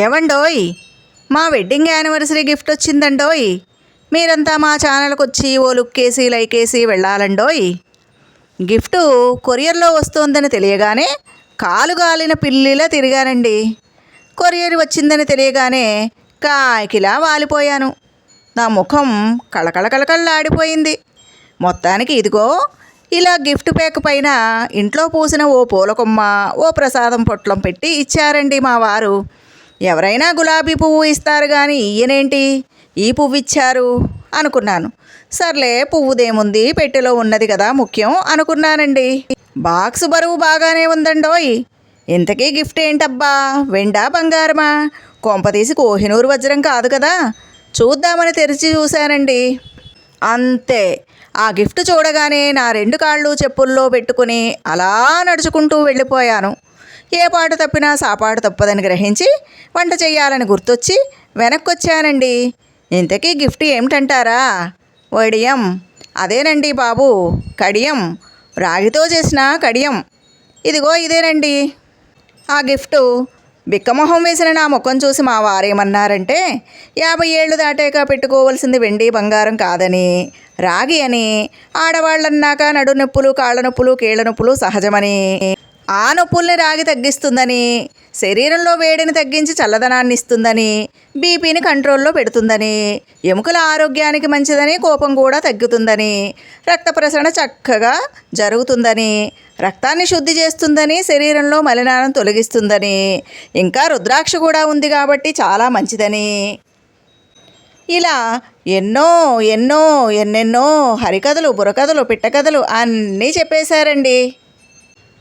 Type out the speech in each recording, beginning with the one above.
ఏవండోయ్, మా wedding anniversary gift వచ్చిందండోయ్. మీరంతా మా ఛానల్కి వచ్చి ఓ లుక్కేసి లైకేసి వెళ్ళాలండోయ్. గిఫ్టు కొరియర్లో వస్తోందని తెలియగానే కాలుగాలిన పిల్లిలా తిరిగానండి. కొరియర్ వచ్చిందని తెలియగానే కాకిలా వాలిపోయాను. నా ముఖం కళకళకళకళలాడిపోయింది. మొత్తానికి ఇదిగో ఇలా గిఫ్ట్ ప్యాక్ పైన ఇంట్లో పూసిన ఓ పూలకొమ్మ, ఓ ప్రసాదం పొట్లం పెట్టి ఇచ్చారండి మా వారు. ఎవరైనా గులాబీ పువ్వు ఇస్తారు కానీ ఈయనేంటి ఈ పువ్వు ఇచ్చారు అనుకున్నాను. సర్లే, పువ్వుదేముంది, పెట్టెలో ఉన్నది కదా ముఖ్యం అనుకున్నానండి. బాక్స్ బరువు బాగానే ఉందండోయ్. ఇంతకీ గిఫ్ట్ ఏంటబ్బా, వెండా బంగారమా? కొంపతీసి కోహినూరు వజ్రం కాదు కదా? చూద్దామని తెరిచి చూశానండి. అంతే, ఆ గిఫ్ట్ చూడగానే నా 2 కాళ్ళు చెప్పుల్లో పెట్టుకుని అలా నడుచుకుంటూ వెళ్ళిపోయాను. ఏ పాటు తప్పినా సాపాటు తప్పదని గ్రహించి వంట చెయ్యాలని గుర్తొచ్చి వెనక్కొచ్చానండి. ఇంతకీ గిఫ్ట్ ఏమిటంటారా? వడియం. అదేనండి బాబు, కడియం. రాగితో చేసిన కడియం. ఇదిగో ఇదేనండి ఆ గిఫ్టు. బిక్కమొహం వేసిన నా ముఖం చూసి మా వారేమన్నారంటే 50 ఏళ్ళు దాటాక పెట్టుకోవాల్సింది వెండి బంగారం కాదని, రాగి అని, ఆడవాళ్ళన్నాక నడునొప్పులు, కాళ్ళ నొప్పులు, కీళ్ళ నొప్పులు సహజమని, ఆ నొప్పుల్ని రాగి తగ్గిస్తుందని, శరీరంలో వేడిని తగ్గించి చల్లదనాన్ని ఇస్తుందని, బీపీని కంట్రోల్లో పెడుతుందని, ఎముకల ఆరోగ్యానికి మంచిదని, కోపం కూడా తగ్గుతుందని, రక్త ప్రసరణ చక్కగా జరుగుతుందని, రక్తాన్ని శుద్ధి చేస్తుందని, శరీరంలో మలినాలను తొలగిస్తుందని, ఇంకా రుద్రాక్ష కూడా ఉంది కాబట్టి చాలా మంచిదని, ఇలా ఎన్నో ఎన్నో ఎన్నెన్నో హరికథలు, బుర్రకథలు, పిట్టకథలు అన్నీ చెప్పేశారండి.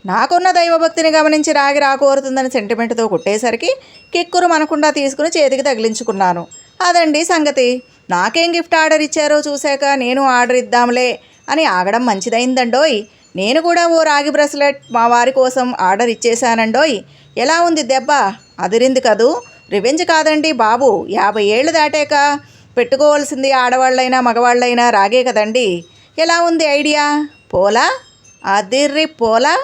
నాకున్న దైవభక్తిని గమనించి రాగి రాకోరుతుందని సెంటిమెంట్తో కుట్టేసరికి కిక్కురు మనకుండా తీసుకుని చేతికి తగిలించుకున్నాను. అదండి సంగతి. నాకేం గిఫ్ట్ ఆర్డర్ ఇచ్చారో చూశాక నేను ఆర్డర్ ఇద్దాంలే అని ఆగడం మంచిదైందండోయ్. నేను కూడా ఓ రాగి బ్రెస్లెట్ మా వారి కోసం ఆర్డర్ ఇచ్చేశానండోయ్. ఎలా ఉంది దెబ్బ? అదిరింది కదూ. రివెంజ్ కాదండి బాబు, 50 ఏళ్ళు దాటాక పెట్టుకోవాల్సింది ఆడవాళ్ళైనా మగవాళ్ళైనా రాగే కదండి. ఎలా ఉంది ఐడియా? పోలా? అదిర్రి పోలా.